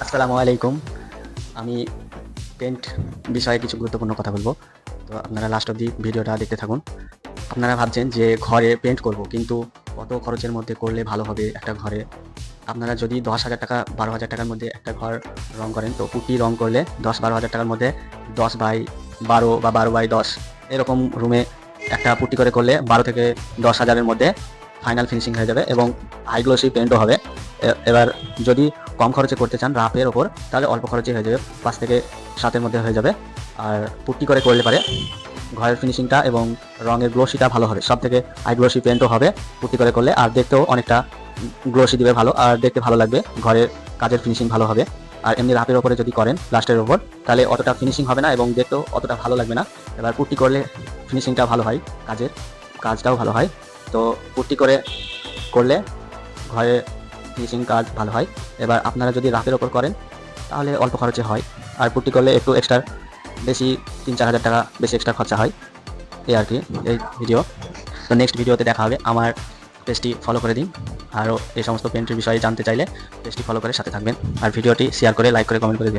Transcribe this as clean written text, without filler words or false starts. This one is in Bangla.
আসসালামু আলাইকুম। আমি পেন্ট বিষয়ে কিছু গুরুত্বপূর্ণ কথা বলবো। তো আপনারা লাস্ট অবধি ভিডিওটা দেখতে থাকুন। আপনারা ভাবছেন যে ঘরে পেন্ট করব, কিন্তু কত খরচের মধ্যে করলে ভালো হবে একটা ঘরে? আপনারা যদি ১০,০০০ টাকা ১২,০০০ টাকার মধ্যে একটা ঘর রং করেন, তো পুট্টি রং করলে ১০-১২,০০০ টাকার মধ্যে 10/12 বা 12/10 এরকম রুমে একটা পুট্টি করে করলে ১২ থেকে ১০,০০০ এর মধ্যে ফাইনাল ফিনিশিং হয়ে যাবে এবং হাই গ্লোসি পেন্টও হবে। এবার যদি কম খরচে করতে চান রাফের ওপর, তাহলে অল্প খরচে হয়ে যাবে, ৫ থেকে ৭ এর মধ্যে হয়ে যাবে। আর পুট্টি করে করলে পারে ঘরের ফিনিশিংটা এবং রঙের গ্লোসিটা ভালো হবে। সব থেকে হাই গ্লোসি পেন্টও হবে পুট্টি করে করলে, আর দেখতেও অনেকটা গ্লোসি দিবে ভালো, আর দেখতে ভালো লাগবে, ঘরের কাজের ফিনিশিং ভালো হবে। আর এমনি রাফের ওপরে যদি করেন প্লাস্টারের ওপর, তাহলে অতটা ফিনিশিং হবে না এবং দেখতেও অতটা ভালো লাগবে না। এবার পুট্টি করলে ফিনিশিংটা ভালো হয়, কাজটাও ভালো হয়। তো পুট্টি করে করলে ঘরে ফিনিশিং কাজ ভালো হয়। এবার আপনারা যদি রাফের ওপর করেন তাহলে অল্প খরচে হয়, আর পুট্টি করলে একটু এক্সট্রা বেশি ৩-৪ হাজার টাকা বেশি এক্সট্রা খরচা হয়। এই আর কি এই ভিডিও। তো নেক্সট ভিডিওতে দেখা হবে। আমার পেজটি ফলো করে দিন। আরও এই সমস্ত পেন্টের বিষয়ে জানতে চাইলে পেজটি ফলো করে সাথে থাকবেন, আর ভিডিওটি শেয়ার করে লাইক করে কমেন্ট করে দিন।